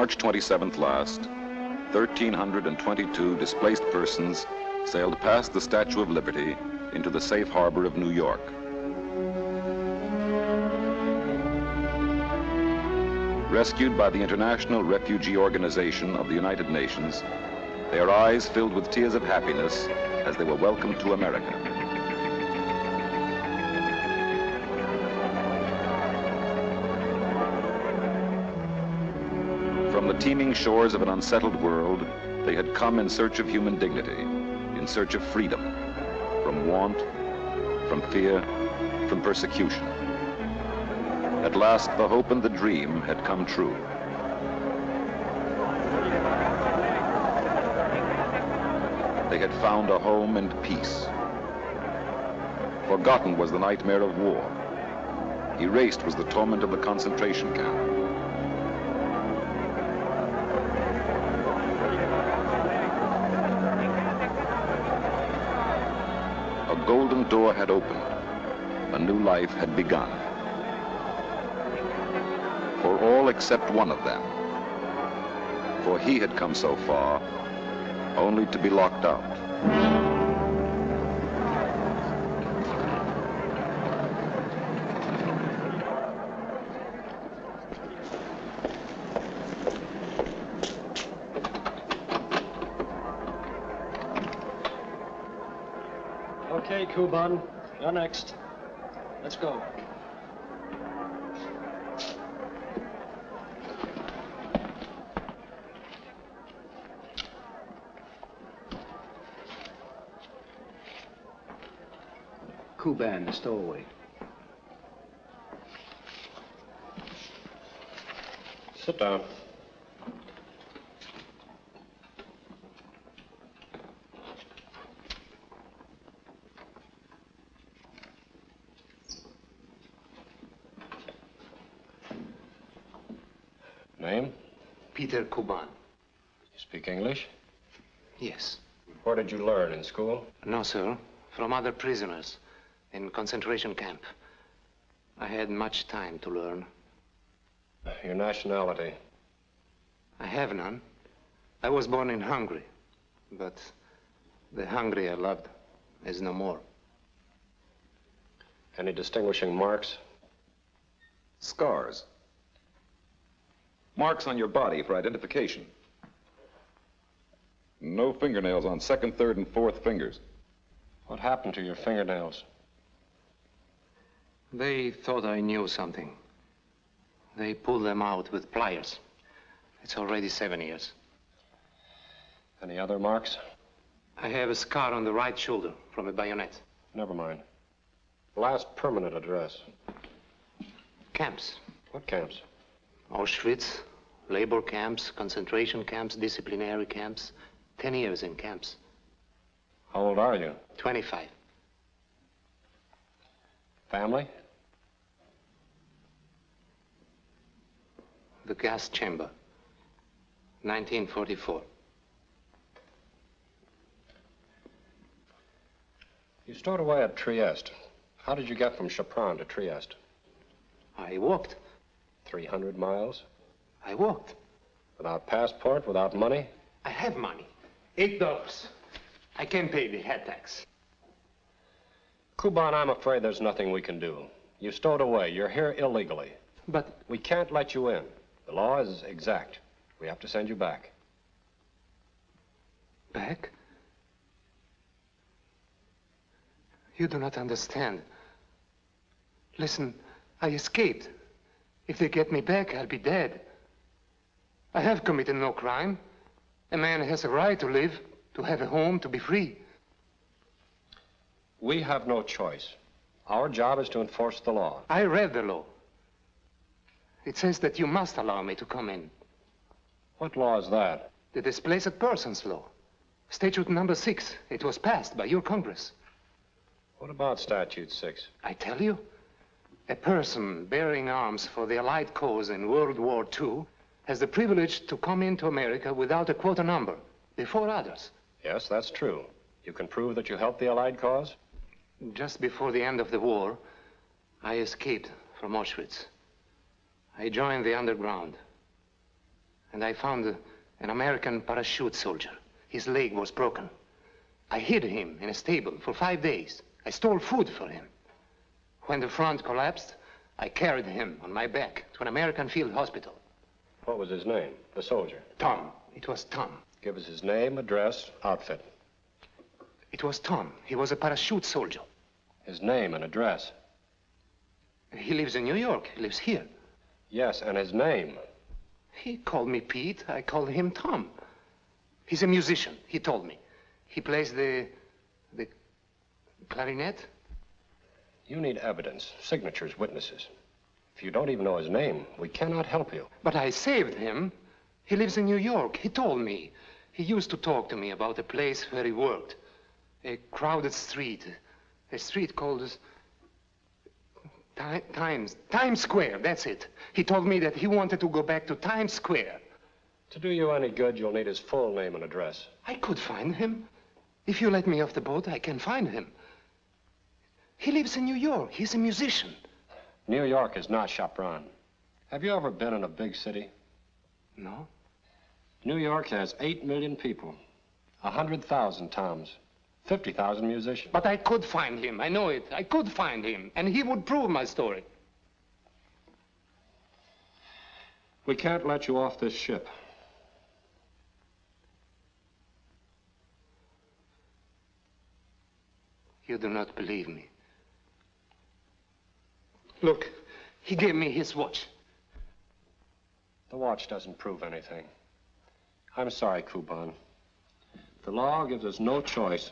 March 27th last, 1,322 displaced persons sailed past the Statue of Liberty into the safe harbor of New York. Rescued by the International Refugee Organization of the United Nations, their eyes filled with tears of happiness as they were welcomed to America. From the teeming shores of an unsettled world, they had come in search of human dignity, in search of freedom, from want, from fear, from persecution. At last, the hope and the dream had come true. They had found a home and peace. Forgotten was the nightmare of war. Erased was the torment of the concentration camp. A golden door had opened. A new life had begun. For all except one of them. For he had come so far, only to be locked out. Okay, Kuban, you're next. Let's go. Kuban, the stowaway. Sit down. Name? Peter Kuban. You speak English? Yes. Where did you learn, in school? No, sir. From other prisoners in concentration camp. I had much time to learn. Your nationality? I have none. I was born in Hungary, but the Hungary I loved is no more. Any distinguishing marks? Scars. Marks on your body for identification. No fingernails on second, third, and fourth fingers. What happened to your fingernails? They thought I knew something. They pulled them out with pliers. It's already 7 years. Any other marks? I have a scar on the right shoulder from a bayonet. Never mind. Last permanent address. Camps. What camps? Auschwitz, labor camps, concentration camps, disciplinary camps. 10 years in camps. How old are you? 25. Family? The gas chamber. 1944. You stowed away at Trieste. How did you get from Chapron to Trieste? I walked. 300 miles? I walked. Without passport, without money? I have money. $8. I can pay the head tax. Kuban, I'm afraid there's nothing we can do. You stowed away. You're here illegally. But We can't let you in. The law is exact. We have to send you back. back? You do not understand. Listen, I escaped. If they get me back, I'll be dead. I have committed no crime. A man has a right to live, to have a home, to be free. We have no choice. Our job is to enforce the law. I read the law. It says that you must allow me to come in. What law is that? The Displaced Persons Law. Statute number 6. It was passed by your Congress. What about Statute 6? I tell you, a person bearing arms for the Allied cause in World War II has the privilege to come into America without a quota number, before others. Yes, that's true. You can prove that you helped the Allied cause? Just before the end of the war, I escaped from Auschwitz. I joined the underground. and I found an American parachute soldier. His leg was broken. I hid him in a stable for 5 days. I stole food for him. When the front collapsed, I carried him on my back to an American field hospital. What was his name, the soldier? Tom. It was Tom. Give us his name, address, outfit. It was Tom. He was a parachute soldier. His name and address. He lives in New York. He lives here. Yes, and his name. He called me Pete. I called him Tom. He's a musician, he told me. He plays the clarinet. You need evidence, signatures, witnesses. If you don't even know his name, we cannot help you. But I saved him. He lives in New York. He told me. He used to talk to me about a place where he worked. A crowded street. A street called Times Square, that's it. He told me that he wanted to go back to Times Square. To do you any good, you'll need his full name and address. I could find him. If you let me off the boat, I can find him. He lives in New York. He's a musician. New York is not Chaperon. Have you ever been in a big city? No? New York has 8 million people, 100,000 Toms, 50,000 musicians. But I could find him. I know it. I could find him. And he would prove my story. We can't let you off this ship. You do not believe me. Look, he gave me his watch. The watch doesn't prove anything. I'm sorry, Kuban. The law gives us no choice.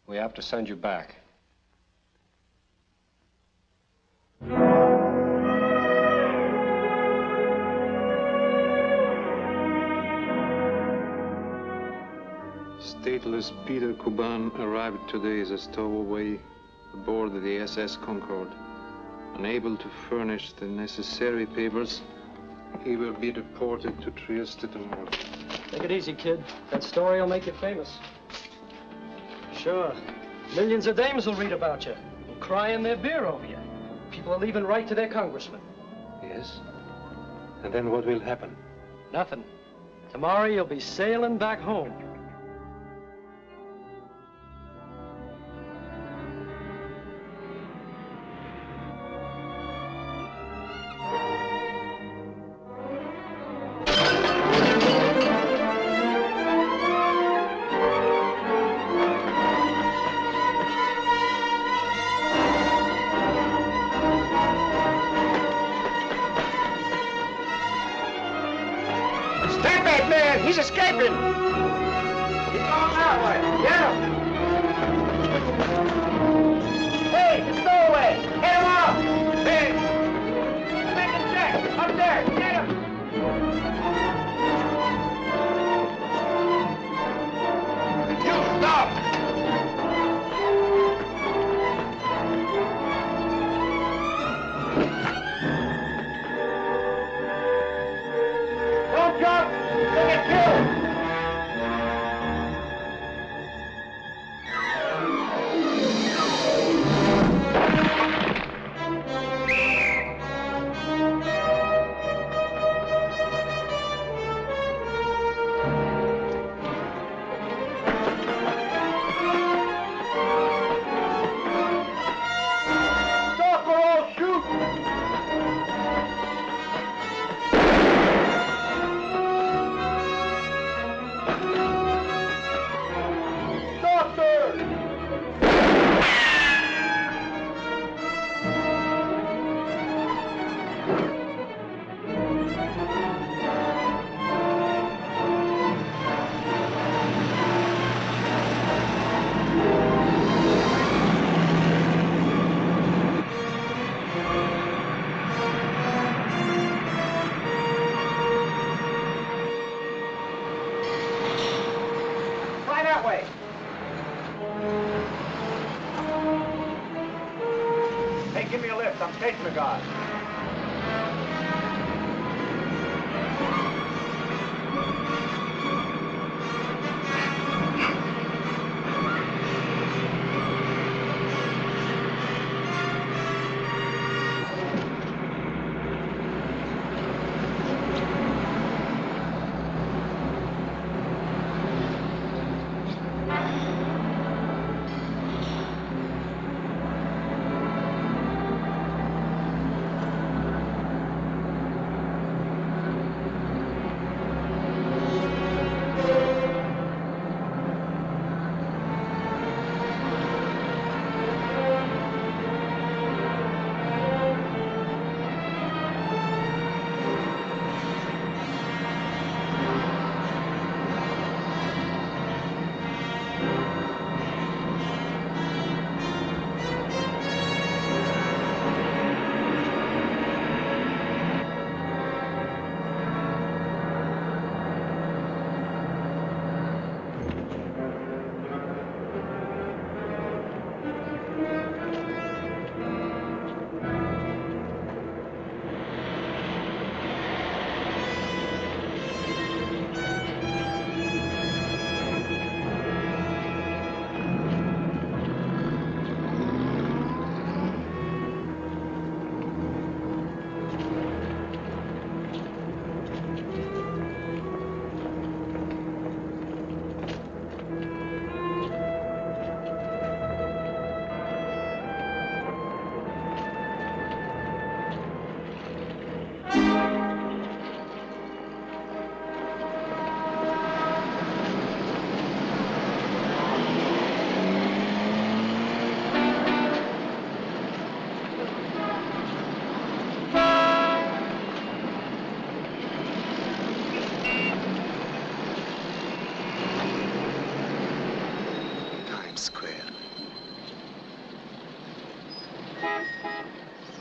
We have to send you back. Stateless Peter Kuban arrived today as a stowaway aboard the SS Concord. Unable to furnish the necessary papers, he will be deported to Trieste tomorrow. Take it easy, kid. That story will make you famous. Sure. Millions of dames will read about you and cry in their beer over you. People will even write to their congressman. Yes? And then what will happen? Nothing. Tomorrow you'll be sailing back home. He's escaping! He's going that way. Get him! Hey, the stowaway! Get him off! Hey! Make him check! Up there! Get him! You stop! Don't jump! You'll get killed! Stop or I'll shoot! Stop there! Fly that way! Hey, give me a lift. I'm chasing a guy.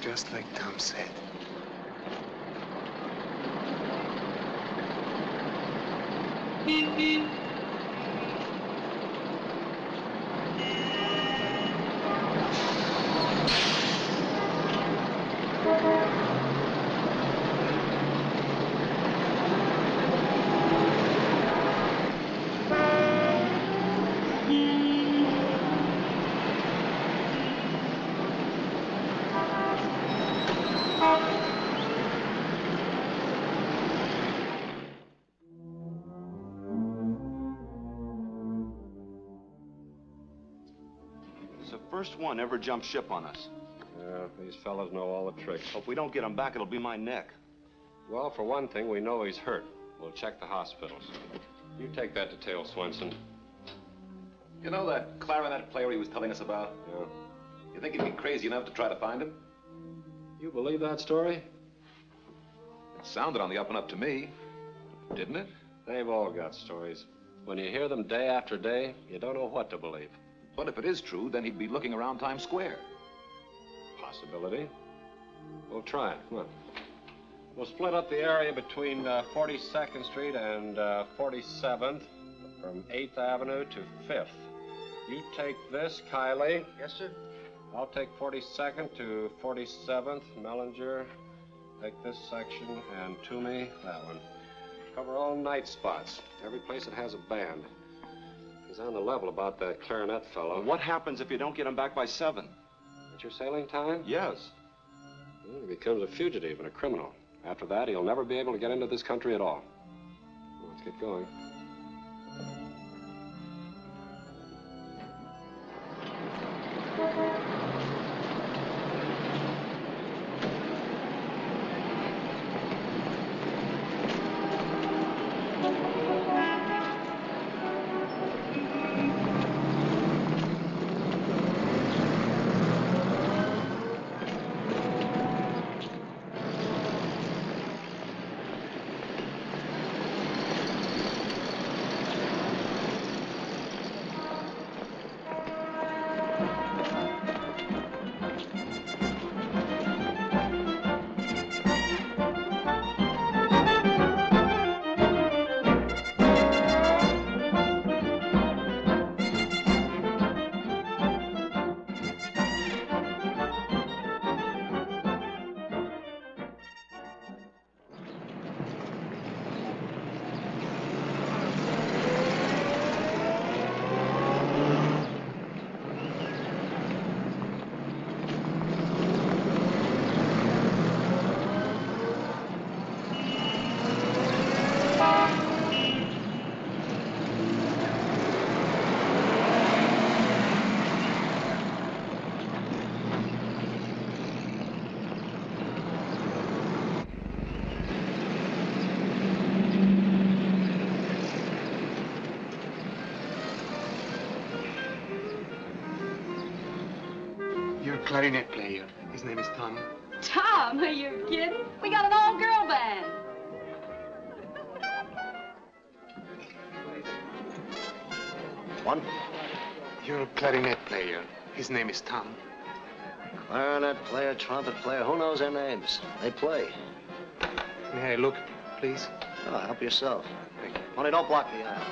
just like Tom said. First one ever jumped ship on us. Yeah, these fellas know all the tricks. If we don't get him back, it'll be my neck. Well, for one thing, we know he's hurt. We'll check the hospitals. You take that detail, Swenson. You know that clarinet player he was telling us about? Yeah. You think he'd be crazy enough to try to find him? You believe that story? It sounded on the up and up to me, didn't it? They've all got stories. When you hear them day after day, you don't know what to believe. But if it is true, then he'd be looking around Times Square. Possibility. We'll try it. Come on. We'll split up the area between 42nd Street and 47th from 8th Avenue to 5th. You take this, Kiley. Yes, sir. I'll take 42nd to 47th. Mellinger, take this section, and Toomey, that one. Cover all night spots. Every place that has a band. He's on the level about that clarinet fellow. What happens if you don't get him back by 7? At your sailing time? Yes. Well, he becomes a fugitive and a criminal. After that, he'll never be able to get into this country at all. Well, let's get going. Clarinet player. His name is Tom. Tom, are you kidding? We got an all-girl band. One. You're a clarinet player. His name is Tom. Clarinet player, trumpet player, who knows their names? They play. May I look, please? Oh, help yourself. Thank you. Only don't block the aisle.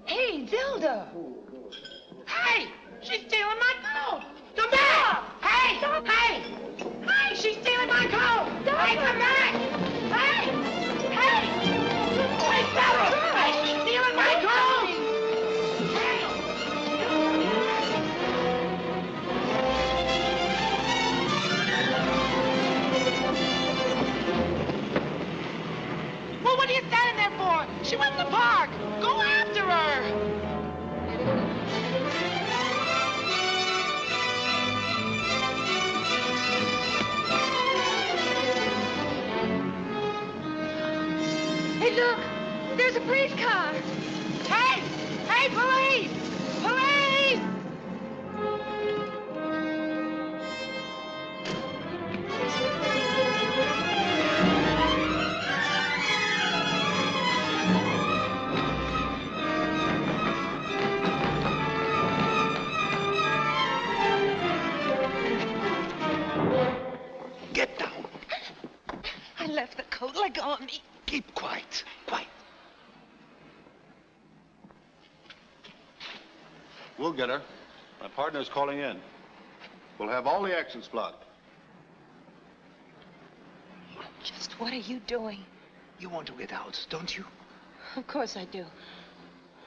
Hey, Zelda! Hey! She's stealing my coat! Come back! Hey! Hey! Hey! She's stealing my coat! Hey, come back! Hey! Hey! Hey, fella! Hey, she's stealing my coat! Hey! Well, what are you standing there for? She went in the park! Go after her! Hey, look! There's a police car! Hey! Hey, police! Police! Get down. I left the coat. Let go of me. Keep quiet. Quiet. We'll get her. My partner's calling in. We'll have all the exits blocked. Just what are you doing? You want to get out, don't you? Of course I do.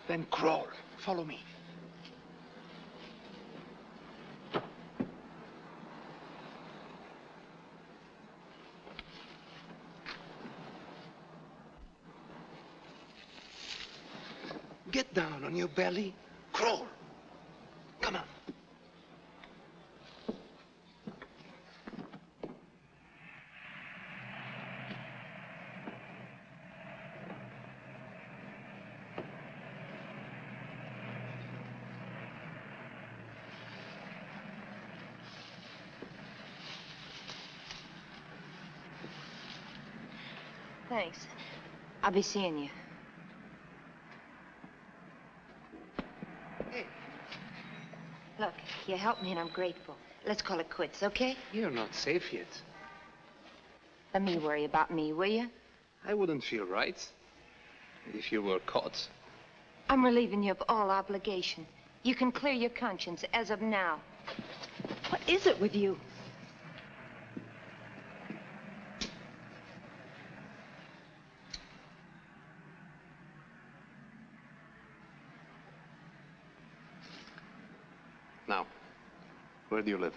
Then crawl. Follow me. Get down on your belly. Crawl. Come on. Thanks. I'll be seeing you. Hey. Look, you helped me and I'm grateful. Let's call it quits, okay? You're not safe yet. Let me worry about me, will you? I wouldn't feel right if you were caught. I'm relieving you of all obligation. You can clear your conscience as of now. What is it with you? Now, where do you live?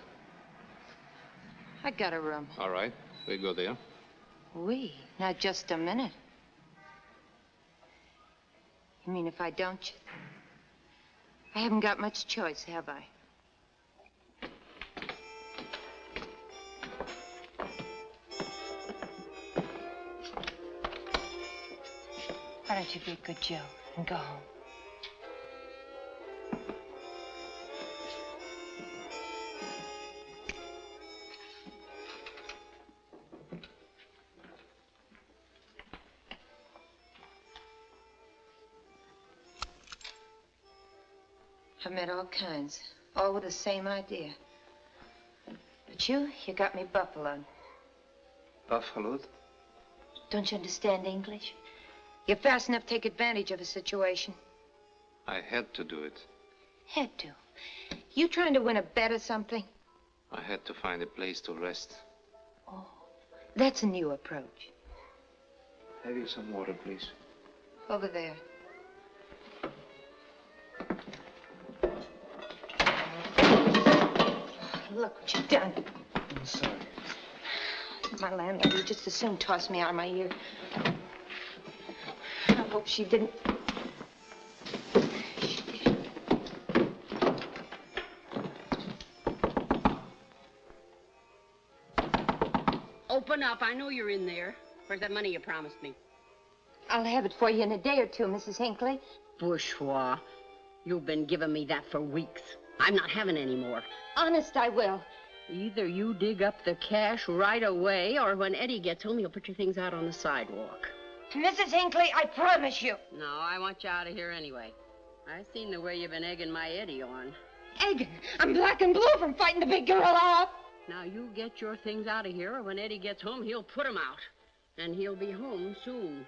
I got a room. All right, we go there. Now just a minute. You mean if I don't? I haven't got much choice, have I? Why don't you be a good Joe and go home? I've met all kinds, all with the same idea. But you got me buffaloed. Buffaloed? Don't you understand English? You're fast enough to take advantage of a situation. I had to do it. Had to. You trying to win a bet or something? I had to find a place to rest. Oh, that's a new approach. Have you some water, please? Over there. Look what you've done. I'm sorry. My landlady would just as soon toss me out of my ear. I hope she didn't. She did. Open up. I know you're in there. Where's that money you promised me? I'll have it for you in a day or two, Mrs. Hinckley. Bourgeois. You've been giving me that for weeks. I'm not having any more. Honest, I will. Either you dig up the cash right away, or when Eddie gets home, you'll put your things out on the sidewalk. Mrs. Hinckley, I promise you. No, I want you out of here anyway. I've seen the way you've been egging my Eddie on. Egging? I'm black and blue from fighting the big girl off. Now, you get your things out of here, or when Eddie gets home, he'll put 'em out. And he'll be home soon.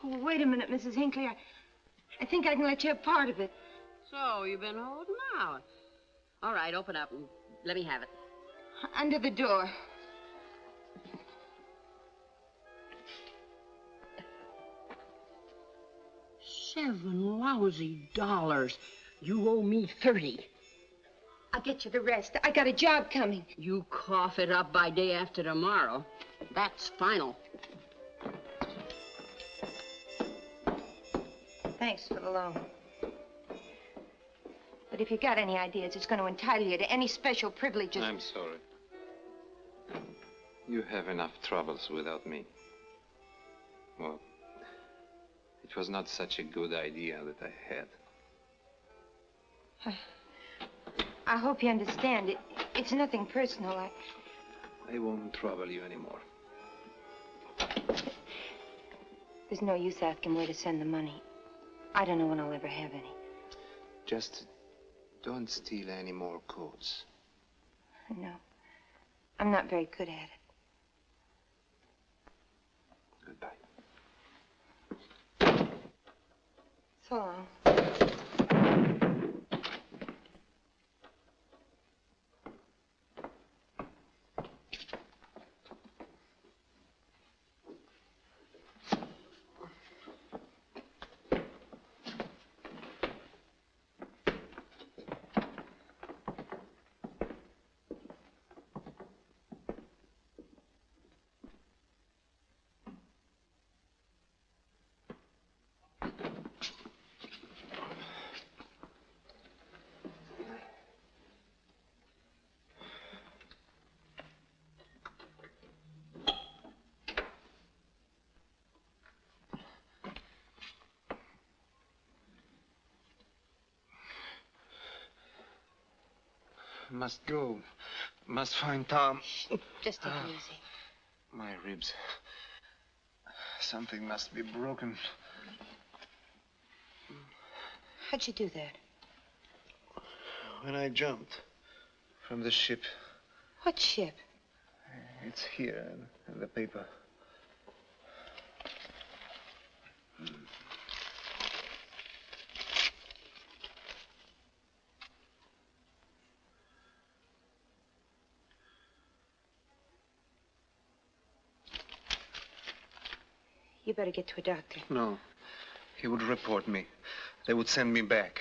Oh, wait a minute, Mrs. Hinckley. I think I can let you have part of it. So, you've been holding out. All right, open up and let me have it. Under the door. $7 lousy. You owe me 30. I'll get you the rest. I got a job coming. You cough it up by day after tomorrow. That's final. Thanks for the loan. But if you got any ideas, it's going to entitle you to any special privileges. I'm sorry. You have enough troubles without me. Well, it was not such a good idea that I had. I hope you understand. It's nothing personal. I won't trouble you anymore. There's no use asking where to send the money. I don't know when I'll ever have any. Just don't steal any more coats. No. I'm not very good at it. Goodbye. So long. Must go. Must find Tom. Just take it easy. My ribs. Something must be broken. How'd you do that? When I jumped from the ship. What ship? It's here in the paper. You better get to a doctor. No. He would report me. They would send me back.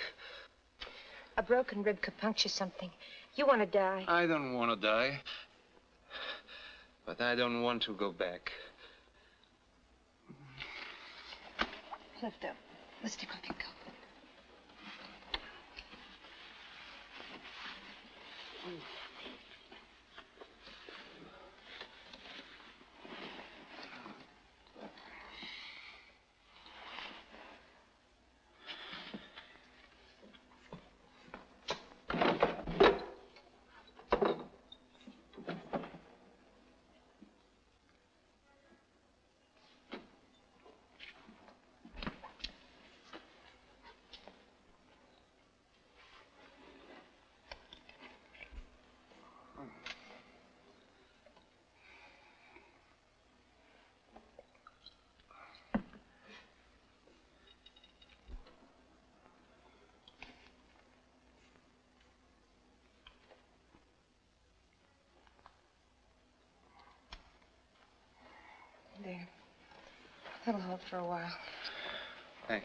A broken rib could puncture something. You want to die. I don't want to die. But I don't want to go back. Lift up. Let's take off your coat. There. That'll hold for a while. Thank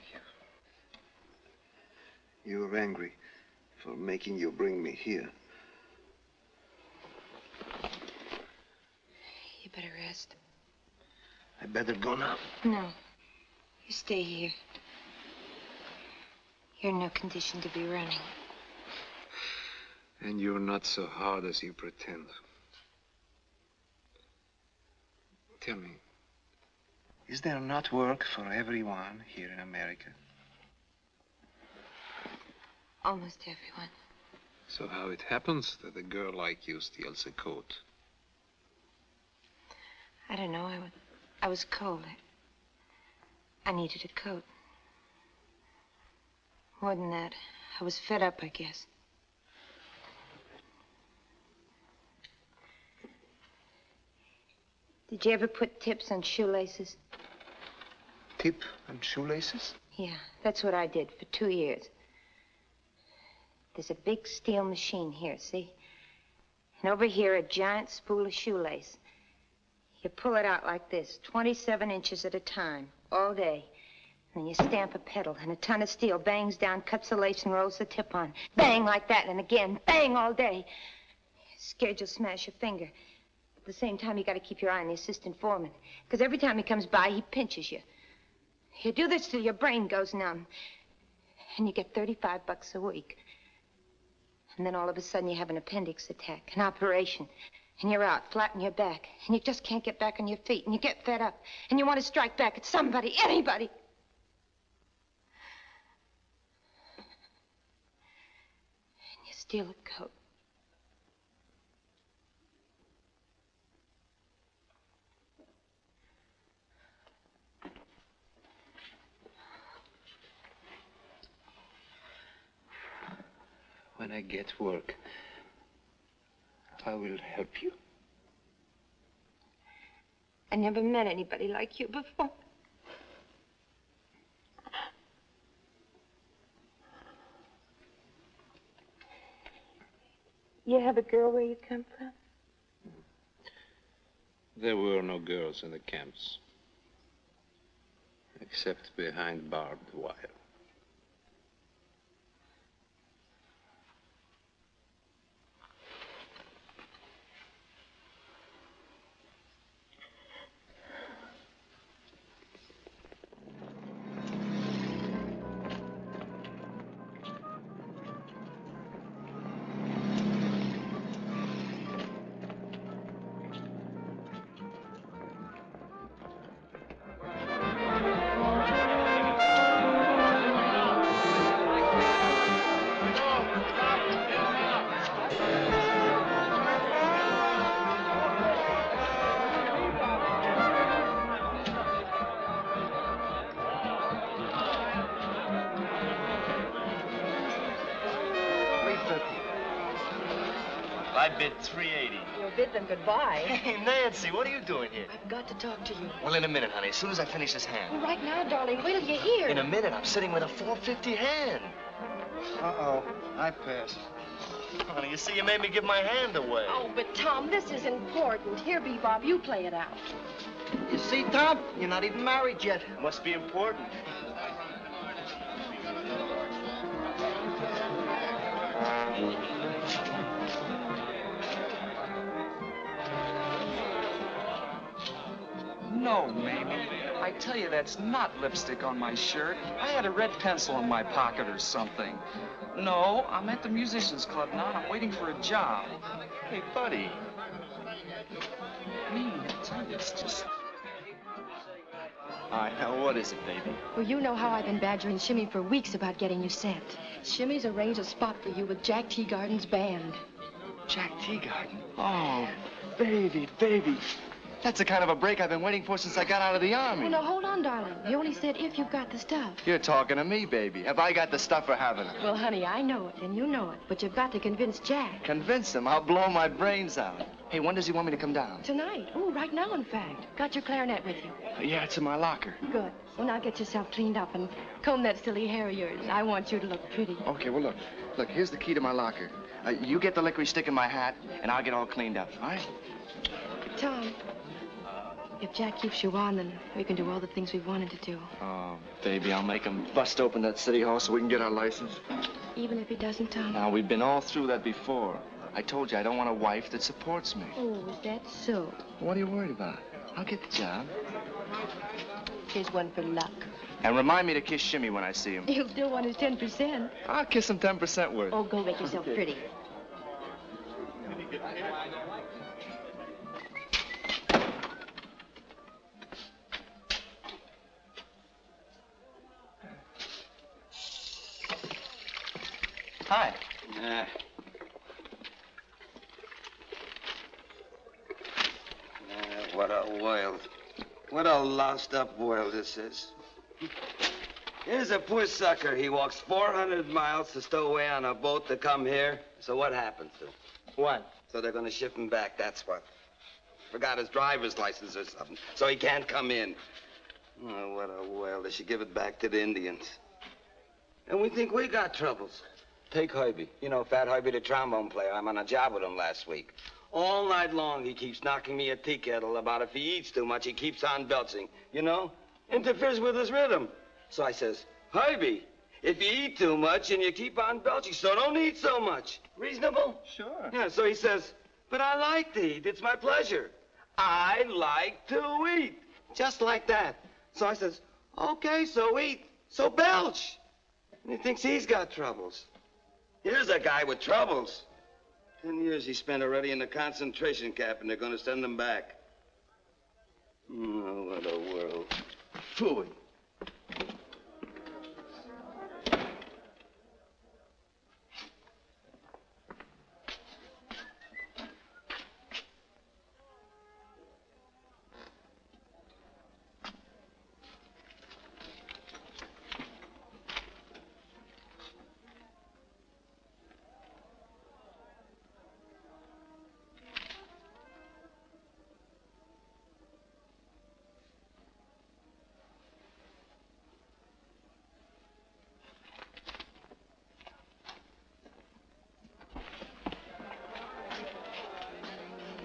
you. You were angry for making you bring me here. You better rest. I better go now. No. You stay here. You're in no condition to be running. And you're not so hard as you pretend. Tell me, is there not work for everyone here in America? Almost everyone. So how it happens that a girl like you steals a coat? I don't know. I was cold. I needed a coat. More than that, I was fed up, I guess. Did you ever put tips on shoelaces? Tip on shoelaces? Yeah, that's what I did for 2 years. There's a big steel machine here, see? And over here, a giant spool of shoelace. You pull it out like this, 27 inches at a time, all day. And then you stamp a pedal, and a ton of steel bangs down, cuts the lace, and rolls the tip on. Bang like that, and again, bang all day. You're scared you'll smash your finger. At the same time, you got to keep your eye on the assistant foreman, because every time he comes by, he pinches you. You do this till your brain goes numb, and you get $35 a week. And then all of a sudden, you have an appendix attack, an operation. And you're out, flat on your back. And you just can't get back on your feet. And you get fed up. And you want to strike back at somebody, anybody. And you steal a coat. When I get work, I will help you. I never met anybody like you before. You have a girl where you come from? There were no girls in the camps, except behind barbed wire. I bid $380. You'll bid them goodbye. Hey, Nancy, what are you doing here? I've got to talk to you. Well, in a minute, honey. As soon as I finish this hand. Well, right now, darling. Wait till you hear. In a minute, I'm sitting with a $450 hand. Uh-oh. I pass. Honey, you see, you made me give my hand away. Oh, but Tom, this is important. Here, Bebop, you play it out. You see, Tom? You're not even married yet. Must be important. No, Mamie. I tell you, that's not lipstick on my shirt. I had a red pencil in my pocket or something. No, I'm at the musicians club now, and I'm waiting for a job. Hey, buddy. Mamie, I tell you, it's just... All right, now, what is it, baby? Well, you know how I've been badgering Shimmy for weeks about getting you sent. Shimmy's arranged a spot for you with Jack Teagarden's band. Jack Teagarden? Oh, baby, baby. That's the kind of a break I've been waiting for since I got out of the Army. Well, no, hold on, darling. You only said if you've got the stuff. You're talking to me, baby. Have I got the stuff for having it? Well, honey, I know it, and you know it. But you've got to convince Jack. Convince him? I'll blow my brains out. Hey, when does he want me to come down? Tonight. Oh, right now, in fact. Got your clarinet with you? Yeah, it's in my locker. Good. Well, now get yourself cleaned up and comb that silly hair of yours. I want you to look pretty. Okay, well, look. Look, here's the key to my locker. You get the licorice stick in my hat, and I'll get all cleaned up, all right? Tom, if Jack keeps you on, then we can do all the things we've wanted to do. Oh, baby, I'll make him bust open that city hall so we can get our license. Even if he doesn't, Tom? Now, we've been all through that before. I told you I don't want a wife that supports me. Oh, is that so? What are you worried about? I'll get the job. Here's one for luck. And remind me to kiss Shimmy when I see him. He'll still want his 10%. I'll kiss him 10% worth. Oh, go make yourself pretty. Hi. What a world. What a loused-up world this is. Here's a poor sucker. He walks 400 miles to stow away on a boat to come here. So what happens to him? What? So they're going to ship him back, that's what. Forgot his driver's license or something, so he can't come in. Oh, what a world. They should give it back to the Indians. And we think we got troubles. Take Herbie. You know, Fat Herbie, the trombone player. I'm on a job with him last week. All night long, he keeps knocking me a tea kettle about if he eats too much, he keeps on belching. You know? Interferes with his rhythm. So I says, Herbie, if you eat too much and you keep on belching, so don't eat so much. Reasonable? Sure. Yeah, so he says, but I like to eat. It's my pleasure. I like to eat. Just like that. So I says, okay, so eat. So belch. And he thinks he's got troubles. Here's a guy with troubles. 10 years he spent already in the concentration camp, and they're going to send him back. Oh, what a world. Phooey.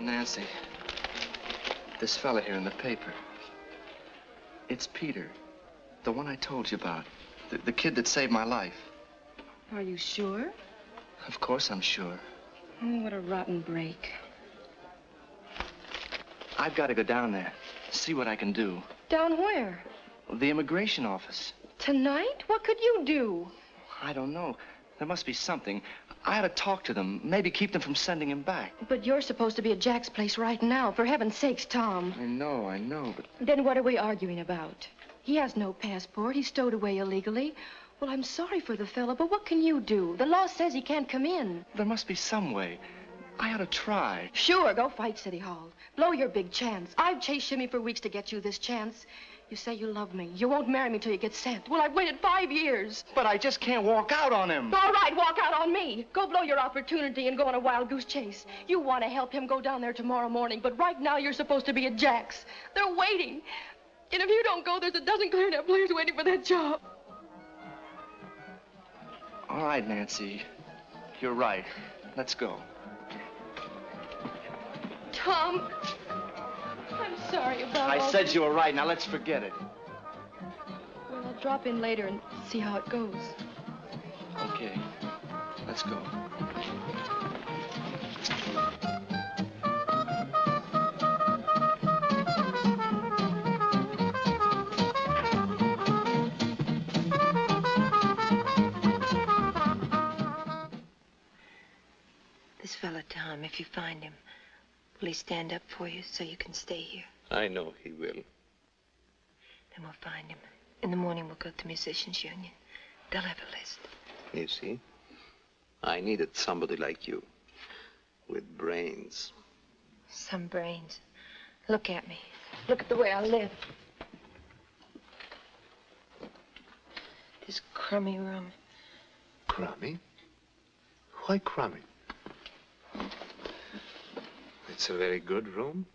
Nancy, this fella here in the paper. It's Peter, the one I told you about. The kid that saved my life. Are you sure? Of course I'm sure. Oh, what a rotten break. I've got to go down there, see what I can do. Down where? The immigration office. Tonight? What could you do? I don't know. There must be something. I ought to talk to them, maybe keep them from sending him back. But you're supposed to be at Jack's place right now. For heaven's sakes, Tom. I know, but... Then what are we arguing about? He has no passport. He's stowed away illegally. Well, I'm sorry for the fellow, but what can you do? The law says he can't come in. There must be some way. I ought to try. Sure, go fight City Hall. Blow your big chance. I've chased Shimmy for weeks to get you this chance. You say you love me. You won't marry me till you get sent. Well, I've waited 5 years. But I just can't walk out on him. All right, walk out on me. Go blow your opportunity and go on a wild goose chase. You want to help him go down there tomorrow morning, but right now you're supposed to be at Jack's. They're waiting. And if you don't go, there's a dozen clarinet players waiting for that job. All right, Nancy. You're right. Let's go. Tom, I'm sorry about I said you were right. Now let's forget it. Well, I'll drop in later and see how it goes. Okay. Let's go. This fella, Tom, if you find him, will he stand up for you so you can stay here? I know he will. Then we'll find him. In the morning, we'll go to Musicians' Union. They'll have a list. You see? I needed somebody like you. With brains. Some brains. Look at me. Look at the way I live. This crummy room. Crummy? Why crummy? It's a very good room.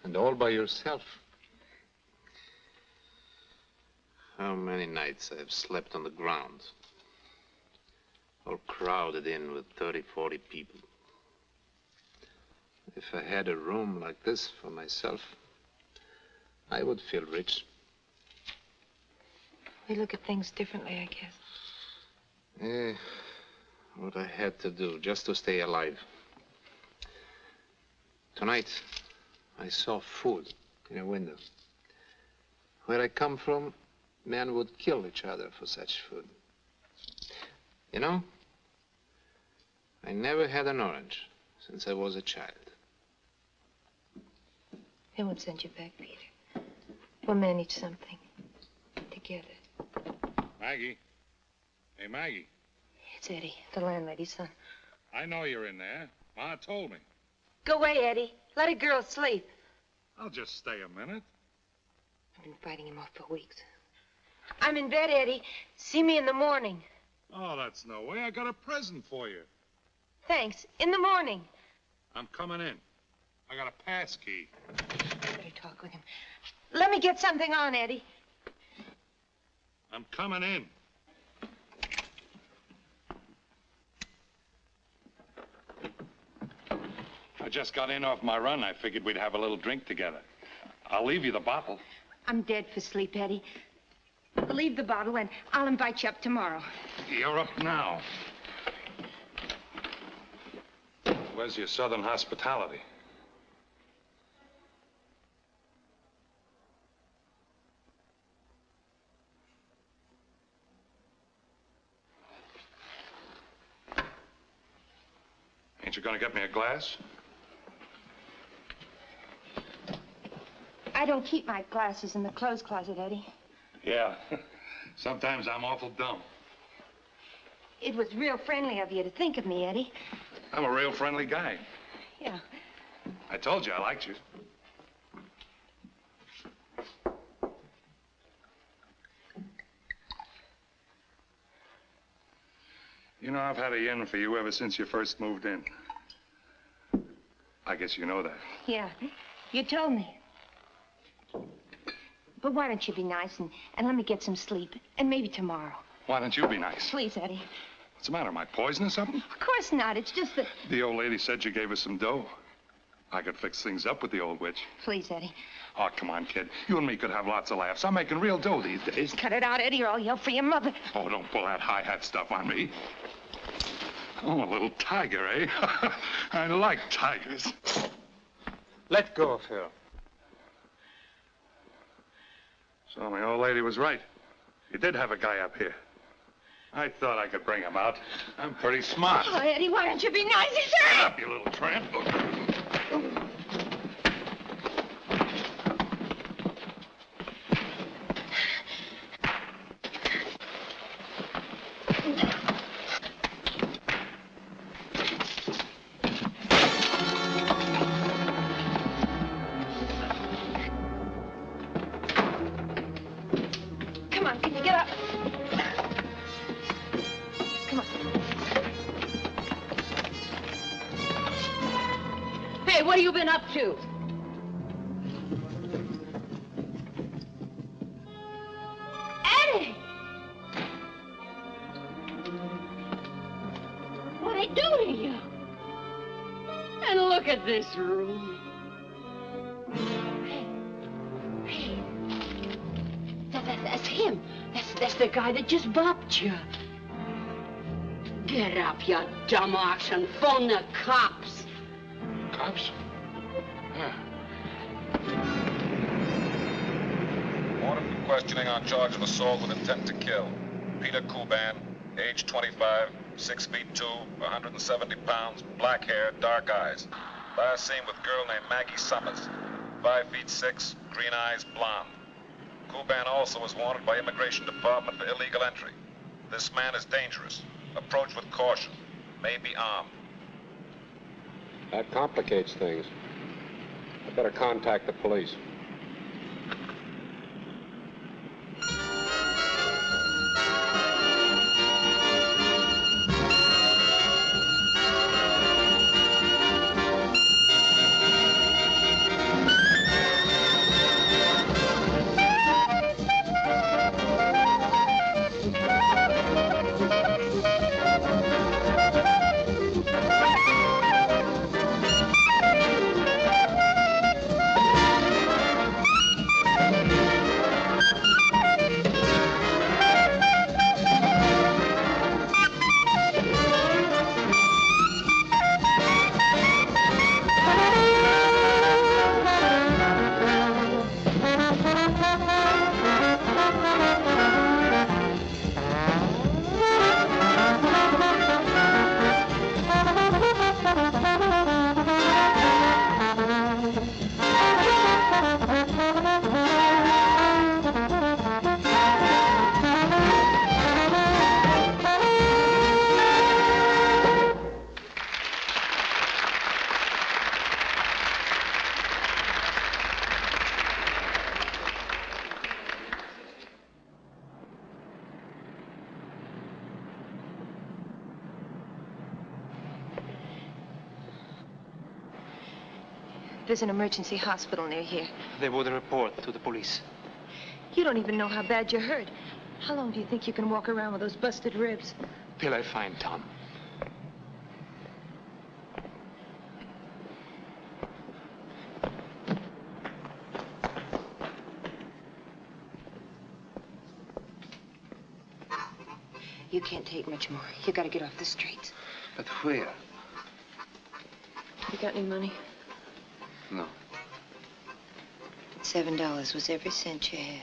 And all by yourself. How many nights I've slept on the ground. All crowded in with 30, 40 people. If I had a room like this for myself, I would feel rich. We look at things differently, I guess. What I had to do just to stay alive. Tonight, I saw food in a window. Where I come from, men would kill each other for such food. You know, I never had an orange since I was a child. They won't send you back, Peter. We'll manage something. Together. Maggie. Hey, Maggie. It's Eddie, the landlady's son. I know you're in there. Ma told me. Go away, Eddie. Let a girl sleep. I'll just stay a minute. I've been fighting him off for weeks. I'm in bed, Eddie. See me in the morning. Oh, that's no way. I got a present for you. Thanks. In the morning. I'm coming in. I got a pass key. Better talk with him. Let me get something on, Eddie. I'm coming in. I just got in off my run. I figured we'd have a little drink together. I'll leave you the bottle. I'm dead for sleep, Eddie. Leave the bottle and I'll invite you up tomorrow. You're up now. Where's your southern hospitality? Ain't you gonna get me a glass? I don't keep my glasses in the clothes closet, Eddie. Yeah. Sometimes I'm awful dumb. It was real friendly of you to think of me, Eddie. I'm a real friendly guy. Yeah. I told you I liked you. You know, I've had a yen for you ever since you first moved in. I guess you know that. Yeah, you told me. But why don't you be nice and let me get some sleep? And maybe tomorrow. Why don't you be nice? Please, Eddie. What's the matter? Am I poison or something? Of course not. It's just that... The old lady said you gave us some dough. I could fix things up with the old witch. Please, Eddie. Oh, come on, kid. You and me could have lots of laughs. I'm making real dough these days. Cut it out, Eddie, or I'll yell for your mother. Oh, don't pull that hi-hat stuff on me. Oh, a little tiger, eh? I like tigers. Let go of her. So my old lady was right. You did have a guy up here. I thought I could bring him out. I'm pretty smart. Oh, Eddie, why don't you be nice? Shut up, you little tramp. Come on, can you get up? Come on. Hey, what have you been up to? Eddie! What'd I do to you? And look at this room. That's him. That's the guy that just bopped you. Get up, you dumb ox, and phone the cops. Cops? Yeah. Wanted for questioning on charge of assault with intent to kill. Peter Kuban, age 25, 6 feet 2, 170 pounds, black hair, dark eyes. Last seen with girl named Maggie Summers, 5 feet 6, green eyes, blonde. Kuban also is wanted by Immigration Department for illegal entry. This man is dangerous. Approach with caution. May be armed. That complicates things. I better contact the police. there's an emergency hospital near here. They would report to the police. You don't even know how bad you're hurt. How long do you think you can walk around with those busted ribs? Till I find Tom. You can't take much more. You gotta get off the streets. But where? You got any money? No. $7 was every cent you had.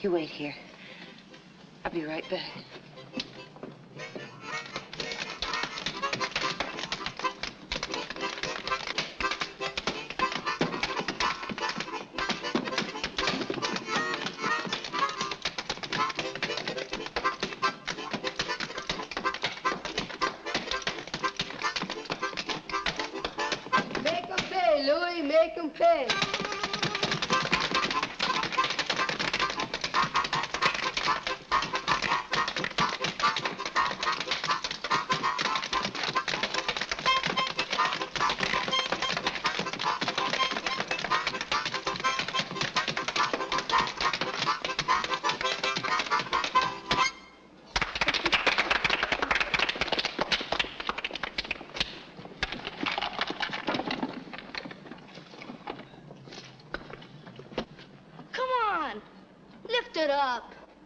You wait here. I'll be right back. Make them pay, Louie, make them pay.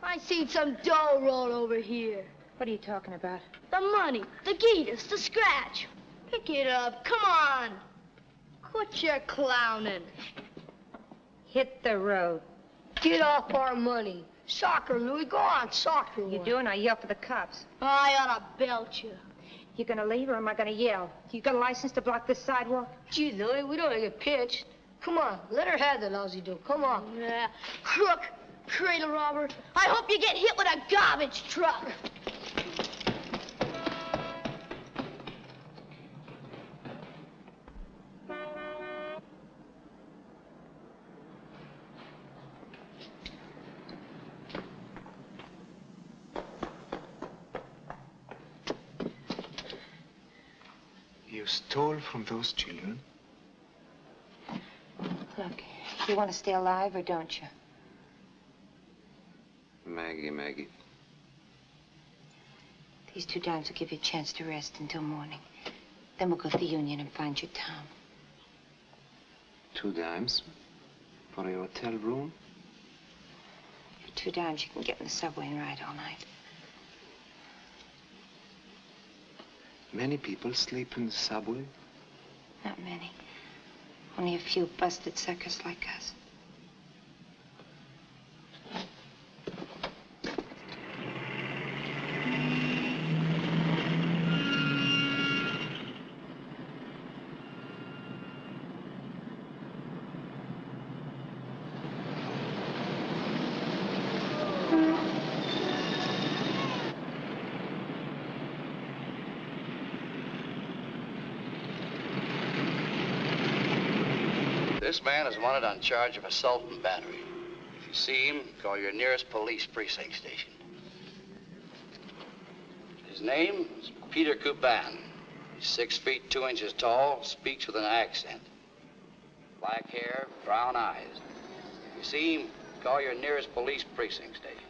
I seen some dough roll over here. What are you talking about? The money, the Geetus, the scratch. Pick it up, come on. Quit your clowning. Hit the road. Get off our money. Soccer, Louie, go on, soccer. You doing? I yell for the cops. I ought to belt you. You gonna leave or am I gonna yell? You got a license to block this sidewalk? Gee, Louie, we don't get pitched. Come on, let her have the lousy dough. Come on. Yeah, crook, cradle robber. I hope you get hit with a garbage truck. You stole from those children? Look, you want to stay alive or don't you? Maggie. These 2 dimes will give you a chance to rest until morning. Then we'll go to the Union and find your Tom. 2 dimes? For a hotel room? For 2 dimes, you can get in the subway and ride all night. Many people sleep in the subway? Not many. Only a few busted suckers like us. This man is wanted on charge of assault and battery. If you see him, call your nearest police precinct station. His name is Peter Kuban. He's 6 feet 2 inches tall, speaks with an accent. Black hair, brown eyes. If you see him, call your nearest police precinct station.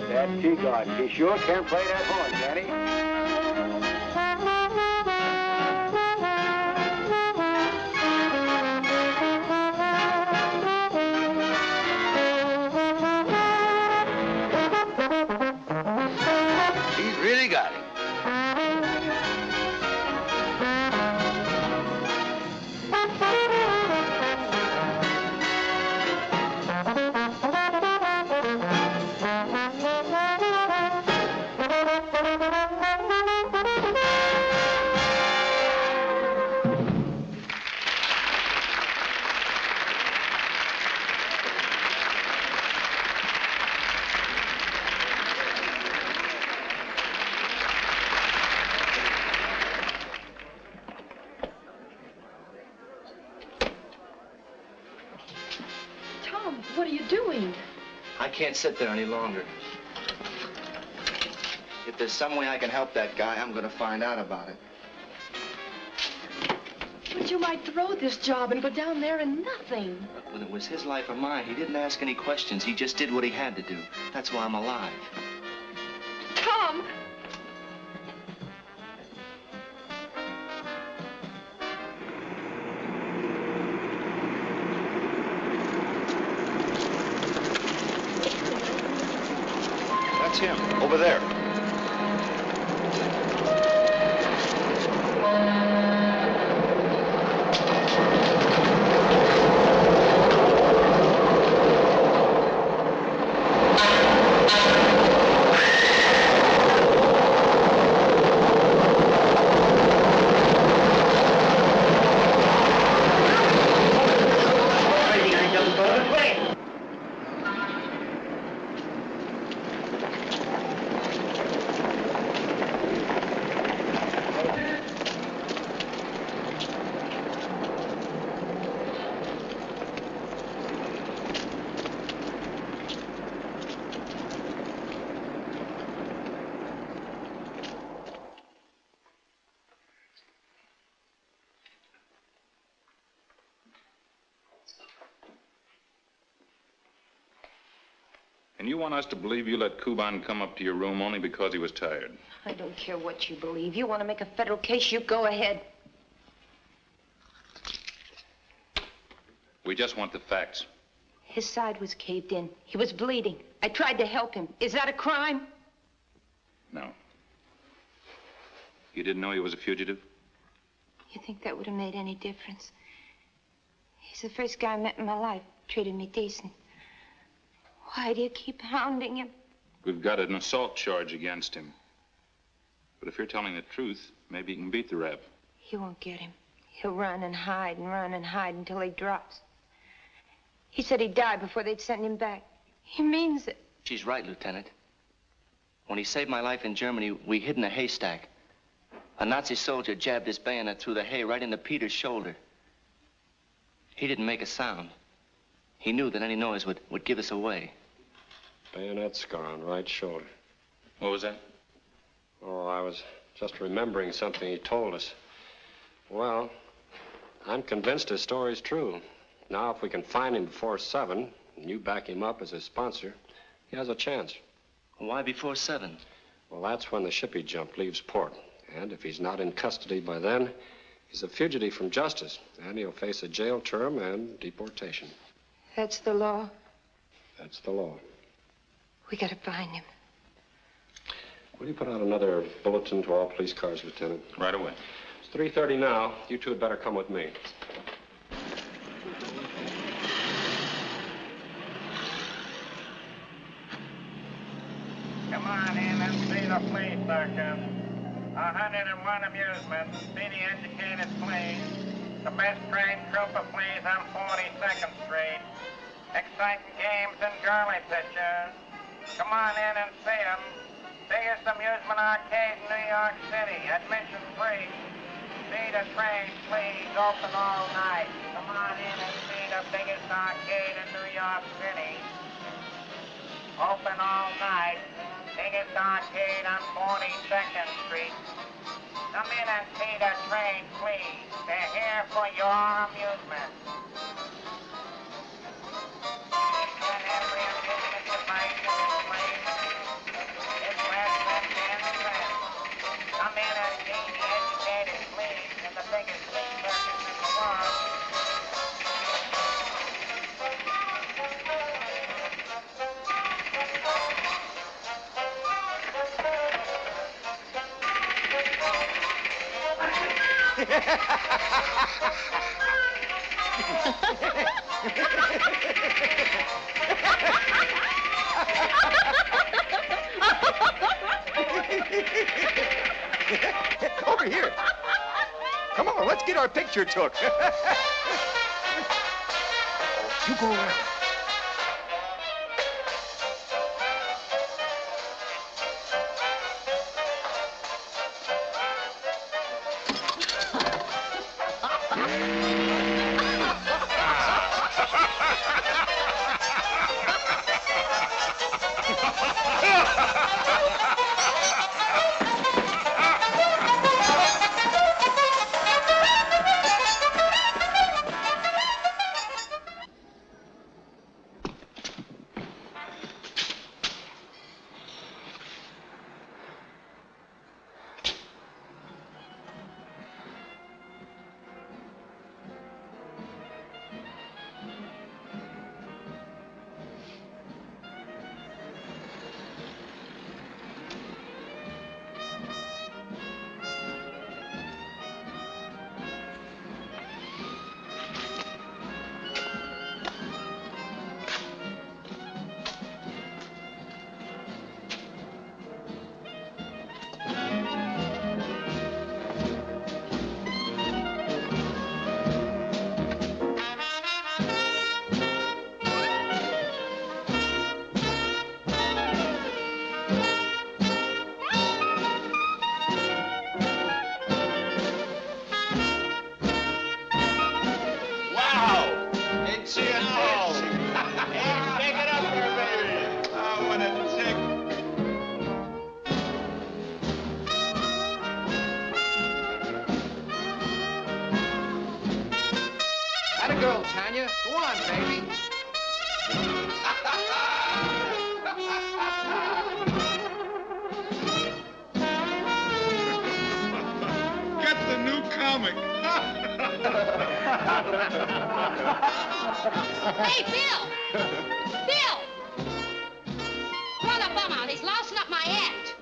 That key guard, he sure can't play that horn, can he? He's really got him. Tom, what are you doing? I can't sit there any longer. If there's some way I can help that guy, I'm gonna find out about it. But you might throw this job and go down there and nothing. Look, when it was his life or mine, he didn't ask any questions. He just did what he had to do. That's why I'm alive. Tom! That's him, over there. And you want us to believe you let Kuban come up to your room only because he was tired? I don't care what you believe. You want to make a federal case, you go ahead. We just want the facts. His side was caved in. He was bleeding. I tried to help him. Is that a crime? No. You didn't know he was a fugitive? You think that would have made any difference? He's the first guy I met in my life. Treated me decent. Why do you keep hounding him? We've got an assault charge against him. But if you're telling the truth, maybe you can beat the rap. You won't get him. He'll run and hide and run and hide until he drops. He said he'd die before they'd send him back. He means it. She's right, Lieutenant. When he saved my life in Germany, we hid in a haystack. A Nazi soldier jabbed his bayonet through the hay right into Peter's shoulder. He didn't make a sound. He knew that any noise would give us away. Bayonet scar on right shoulder. What was that? Oh, I was just remembering something he told us. Well, I'm convinced his story's true. Now, if we can find him before 7, and you back him up as his sponsor, he has a chance. Why before 7? Well, that's when the ship he jumped leaves port. And if he's not in custody by then, he's a fugitive from justice, and he'll face a jail term and deportation. That's the law. That's the law. We gotta find him. Will you put out another bulletin to all police cars, Lieutenant? Right away. It's 3:30 now. You two had better come with me. Come on in and see the police, Sergeant. 101 amusements. See the educated police. The best trained troop of police on 42nd Street. Exciting games and girly pictures. Come on in and see them. Biggest amusement arcade in New York City. Admission free. See the train, please. Open all night. Come on in and see the biggest arcade in New York City. Open all night. Biggest arcade on 42nd Street. Come in and see the train, please. They're here for your amusement. Each and every amusement device in this place is less than 10 cents. Come in and see the educated please in the biggest flea circus in the world. Over here. Come on, let's get our picture took. You go around. See it? Oh. Hey, pick it up there, baby. Oh, what a chick. Atta girl, Tanya. Go on, baby. Get the new comic. Hey, Bill! Bill! Throw the bum out. He's lousing up my act.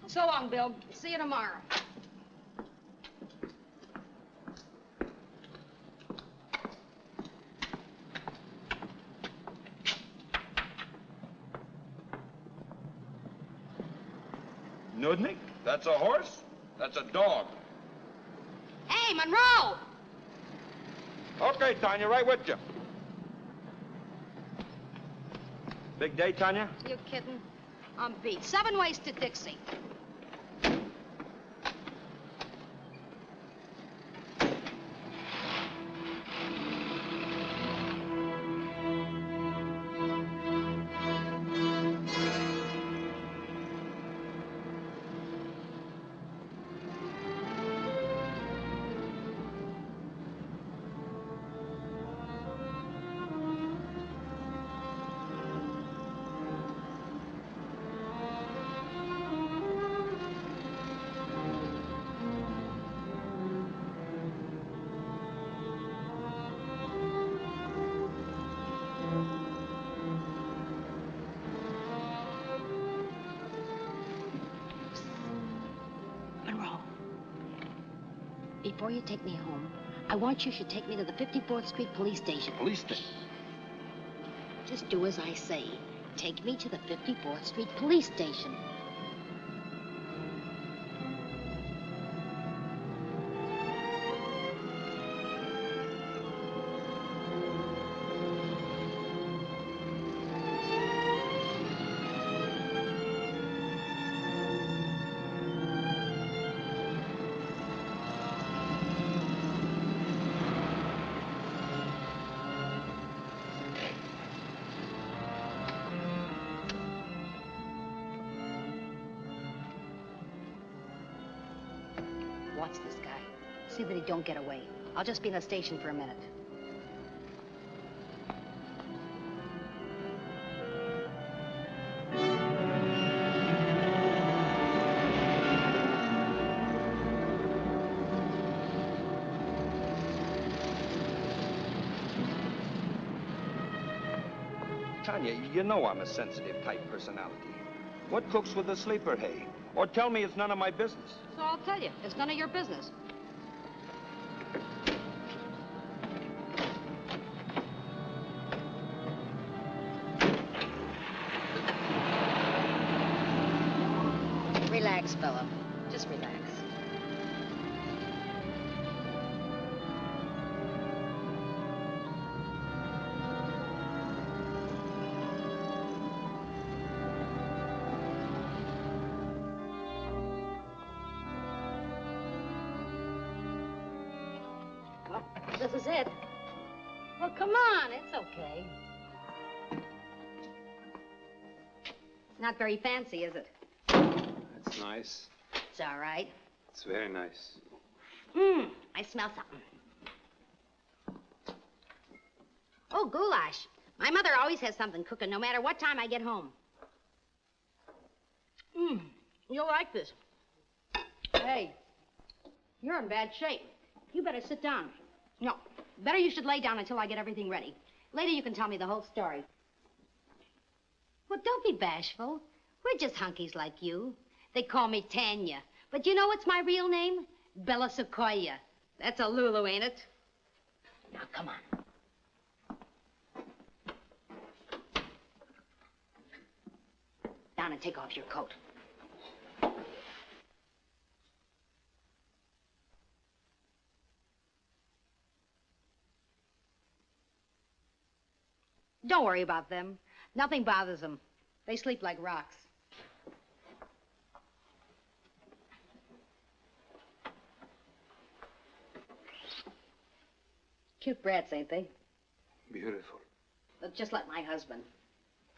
So long, Bill. See you tomorrow. Nudnik? That's a horse? That's a dog. Hey, Monroe! Okay, Tanya, right with you. Big day, Tanya? You kidding? I'm beat. 7 ways to Dixie. Before you take me home, I want you should take me to the 54th Street Police Station. Police station? Just do as I say. Take me to the 54th Street Police Station. Watch this guy. See that he don't get away. I'll just be in the station for a minute. Tanya, you know I'm a sensitive type personality. What cooks with the sleeper hay? Or tell me it's none of my business. So I'll tell you, it's none of your business. Relax, fella. Just relax. This is it. Well, come on, it's okay. Not very fancy, is it? That's nice. It's all right. It's very nice. I smell something. Oh, goulash. My mother always has something cooking no matter what time I get home. You'll like this. Hey, you're in bad shape. You better sit down. No, better you should lay down until I get everything ready. Later you can tell me the whole story. Well, don't be bashful. We're just hunkies like you. They call me Tanya. But you know what's my real name? Bella Sequoia. That's a Lulu, ain't it? Now, come on. Down and take off your coat. Don't worry about them. Nothing bothers them. They sleep like rocks. Cute brats, ain't they? Beautiful. Look just like my husband.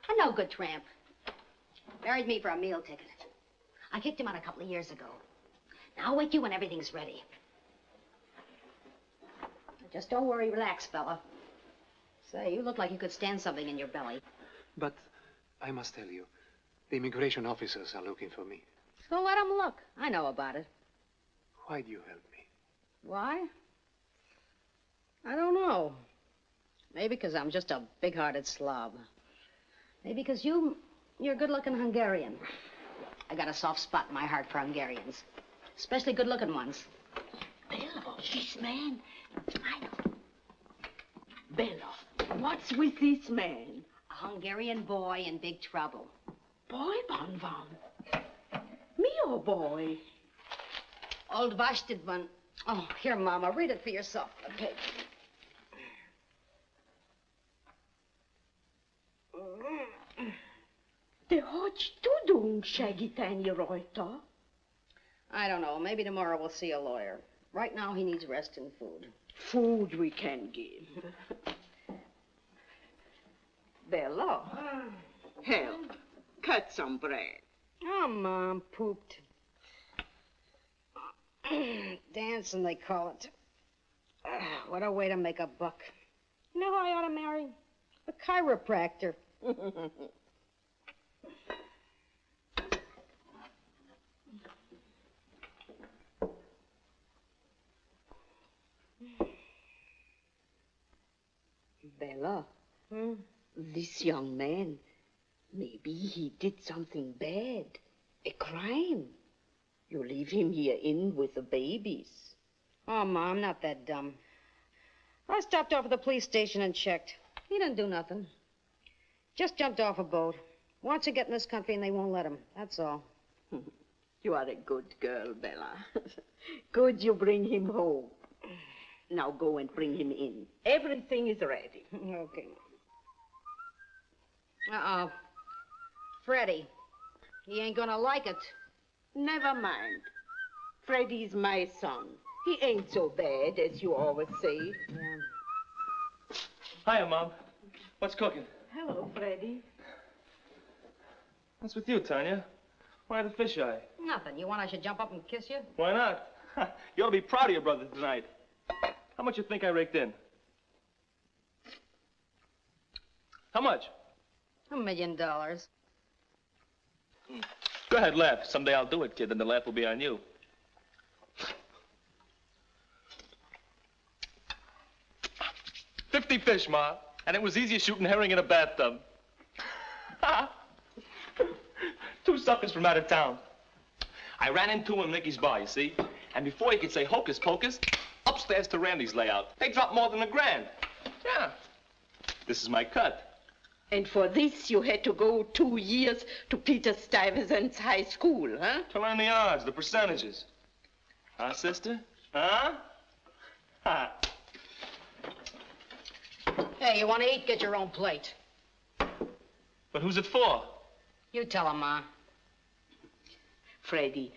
A no good tramp. Married me for a meal ticket. I kicked him out a couple of years ago. Now I'll wake you when everything's ready. Just don't worry, relax, fella. Say, you look like you could stand something in your belly. But I must tell you, the immigration officers are looking for me. So let them look. I know about it. Why do you help me? Why? I don't know. Maybe because I'm just a big-hearted slob. Maybe because you're a good-looking Hungarian. I got a soft spot in my heart for Hungarians. Especially good-looking ones. Bella, this man. I know. Bella, what's with this man? A Hungarian boy in big trouble. Boy, Bonbon. Me or boy? Old Vasted one. Oh, here, Mama, read it for yourself. Okay. De hogy tudunk segíteni rajta? I don't know. Maybe tomorrow we'll see a lawyer. Right now, he needs rest and food. Food we can give. Bella, help. Cut some bread. Oh, Mom pooped. Dancing, they call it. What a way to make a buck. You know who I ought to marry? A chiropractor. Bella, this young man, maybe he did something bad, a crime. You leave him here in with the babies. Oh, Ma, I'm not that dumb. I stopped off at the police station and checked. He didn't do nothing. Just jumped off a boat. Wants to get in this country and they won't let him. That's all. You are a good girl, Bella. Good you bring him home. Now go and bring him in. Everything is ready. Okay. Uh-oh. Freddie. He ain't gonna like it. Never mind. Freddie's my son. He ain't so bad as you always say. Yeah. Hiya, Mom. What's cooking? Hello, Freddie. What's with you, Tanya? Why the fisheye? Nothing. You want I should jump up and kiss you? Why not? You ought to be proud of your brother tonight. How much you think I raked in? How much? $1 million. Go ahead, laugh. Someday I'll do it, kid, and the laugh will be on you. $50 fish, Ma. And it was easy as shooting herring in a bathtub. 2 suckers from out of town. I ran into him in Nicky's bar, you see? And before he could say hocus pocus, upstairs to Randy's layout. They dropped more than $1,000. Yeah. This is my cut. And for this, you had to go 2 years to Peter Stuyvesant's high school, huh? To learn the odds, the percentages. Huh, sister? Huh? Ha. Hey, you want to eat? Get your own plate. But who's it for? You tell him, Ma. Freddie,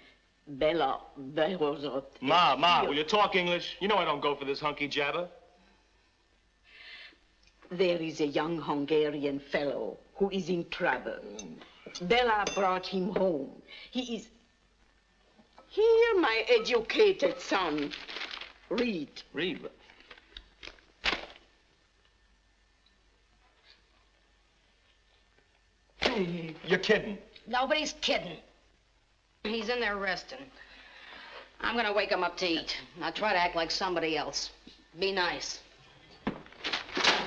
Bella, there was a... Ma, will you talk English? You know I don't go for this hunky jabber. There is a young Hungarian fellow who is in trouble. Bella brought him home. He is... Here, my educated son. Read. Read? You're kidding. Nobody's kidding. He's in there resting. I'm gonna wake him up to eat. Now try to act like somebody else. Be nice.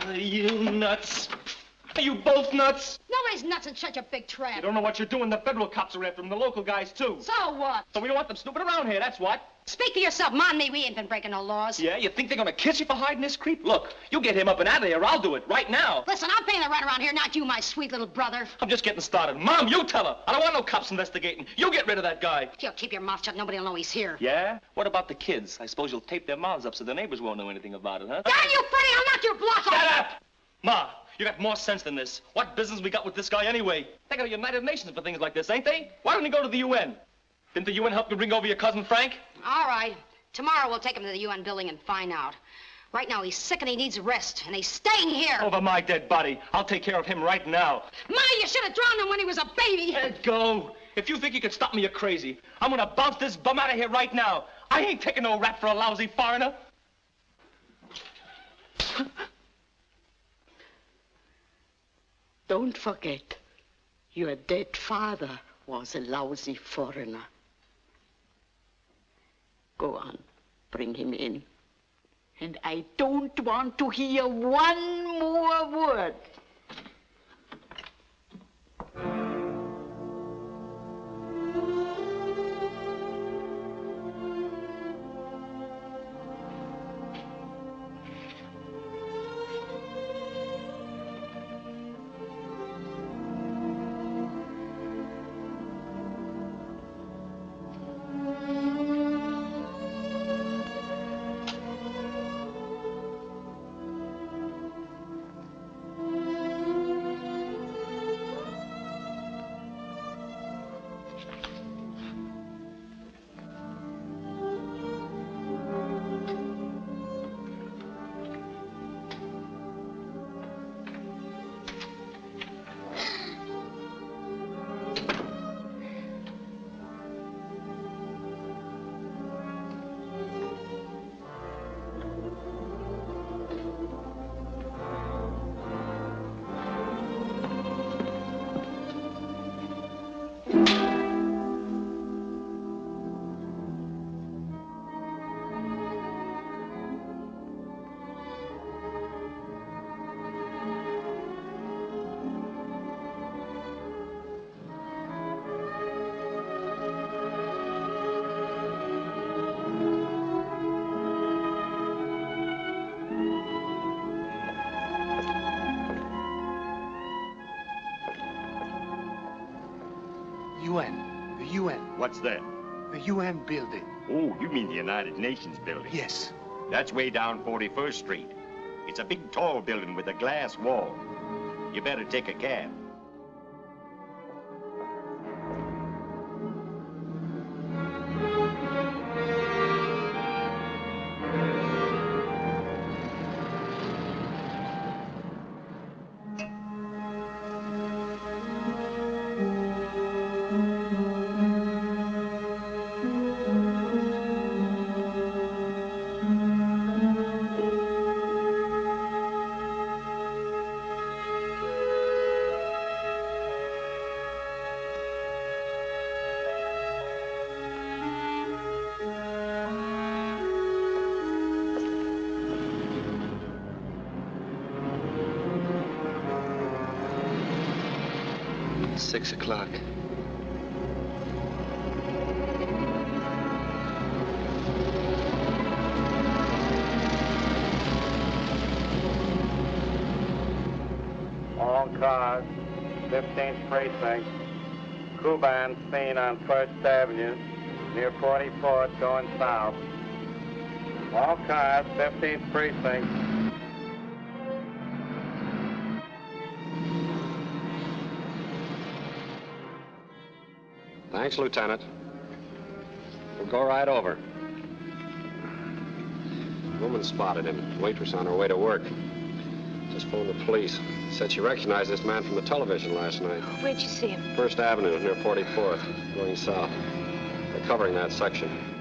Are you nuts? Are you both nuts? Nobody's nuts in such a big trap. You don't know what you're doing. The federal cops are after him, the local guys, too. So what? So we don't want them snooping around here, that's what. Speak for yourself. Mind me, we ain't been breaking no laws. Yeah, you think they're gonna kiss you for hiding this creep? Look, you get him up and out of here. I'll do it right now. Listen, I'm paying the rent around here, not you, my sweet little brother. I'm just getting started. Mom, you tell her. I don't want no cops investigating. You get rid of that guy. You'll keep your mouth shut. Nobody'll know he's here. Yeah? What about the kids? I suppose you'll tape their mouths up so the neighbors won't know anything about it, huh? Damn you, Freddie! I'll knock your block off! Shut up! Ma, you got more sense than this. What business we got with this guy anyway? They go to the United Nations for things like this, ain't they? Why don't he go to the UN? Didn't the UN help you bring over your cousin Frank? All right. Tomorrow we'll take him to the UN building and find out. Right now he's sick and he needs rest, and he's staying here. Over my dead body. I'll take care of him right now. Ma, you should have drowned him when he was a baby. Let go. If you think you can stop me, you're crazy. I'm gonna bounce this bum out of here right now. I ain't taking no rap for a lousy foreigner. Don't forget, your dead father was a lousy foreigner. Go on, bring him in. And I don't want to hear one more word. UN. The UN. What's that? The UN building. Oh, you mean the United Nations building? Yes. That's way down 41st Street. It's a big, tall building with a glass wall. You better take a cab. It's 6 o'clock. All cars, 15th precinct. Kuban seen on 1st Avenue, near 44th, going south. All cars, 15th precinct. Thanks, Lieutenant. We'll go right over. Woman spotted him. Waitress on her way to work. Just phoned the police. Said she recognized this man from the television last night. Where'd you see him? 1st Avenue, near 44th, going south. They're covering that section.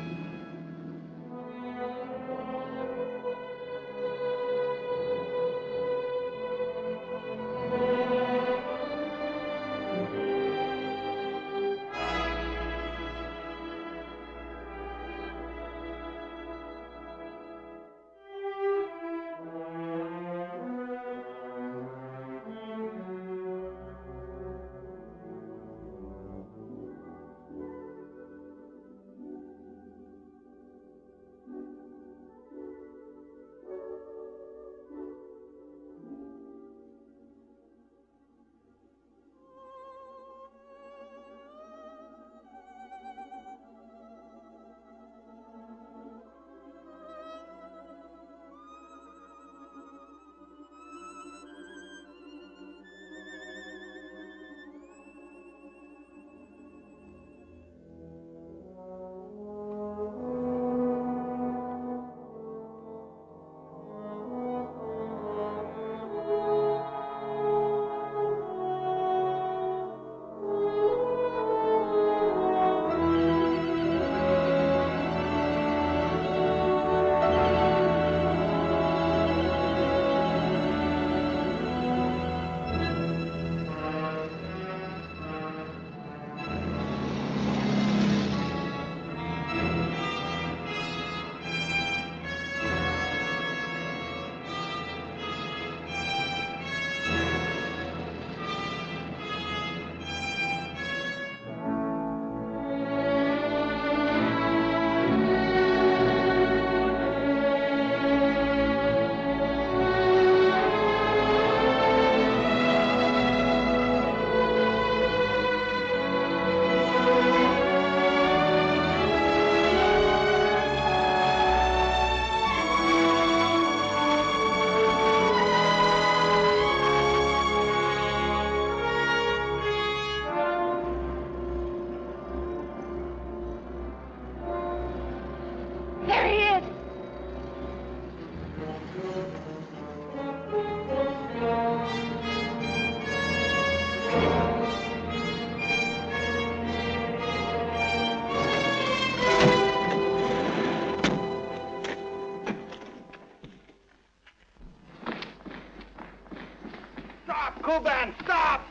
Kuban, stop!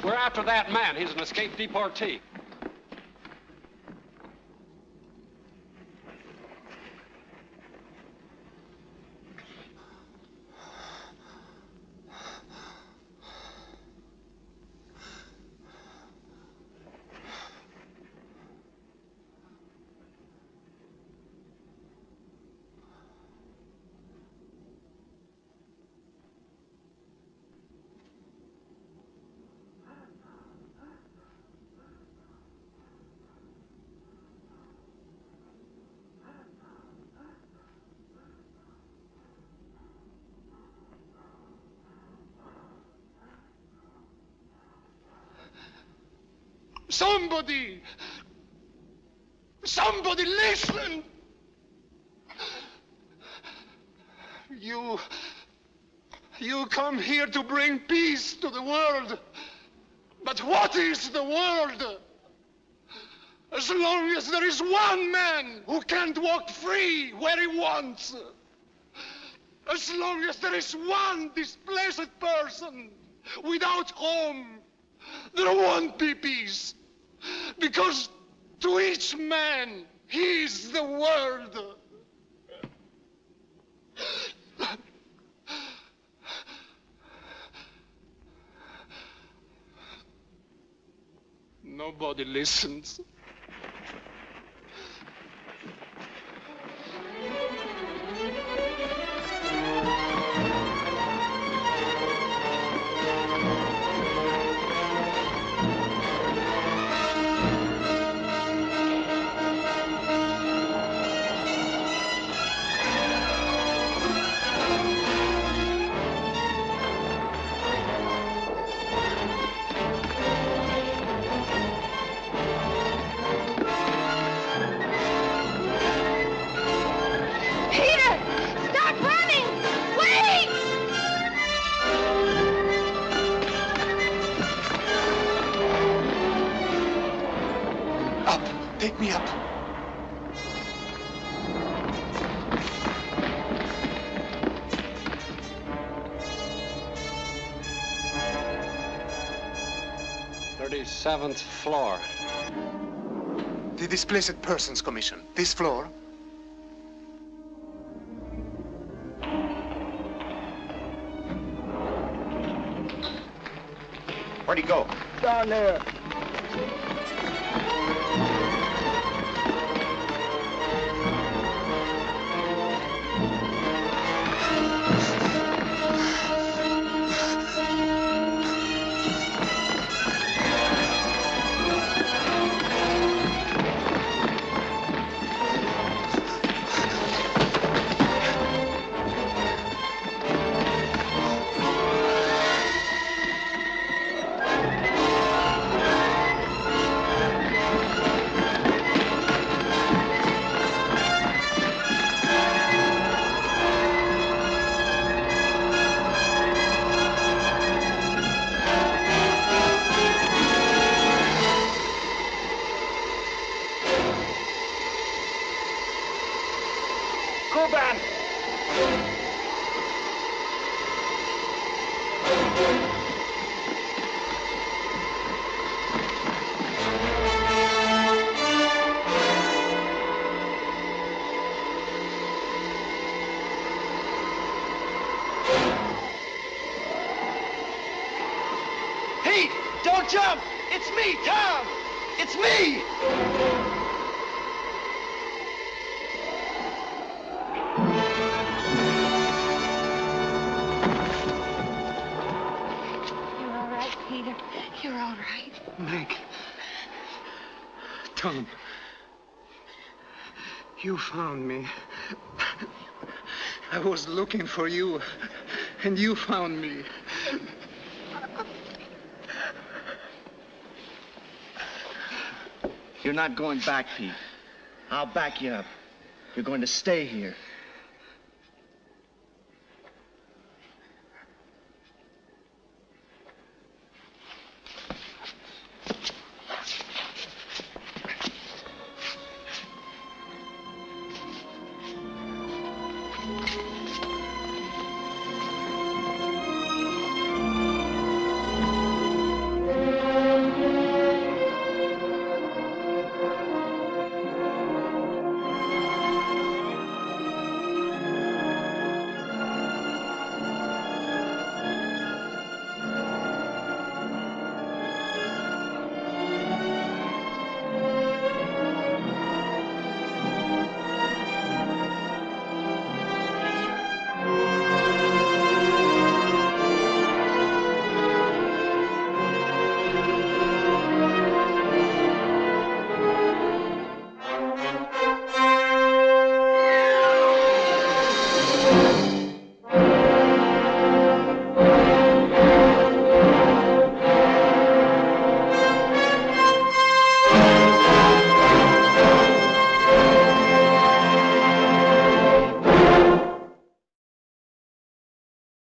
We're after that man. He's an escaped deportee. Somebody listen! You come here to bring peace to the world. But what is the world? As long as there is one man who can't walk free where he wants. As long as there is one displaced person without home, there won't be peace. Because to each man, he is the world. Nobody listens. Take me up. "37th floor. The Displaced Persons Commission. This floor? Where'd he go? Down there. Kuban! Pete, don't jump! It's me, Tom! It's me! You're all right. Meg. Tom. You found me. I was looking for you, and you found me. You're not going back, Pete. I'll back you up. You're going to stay here.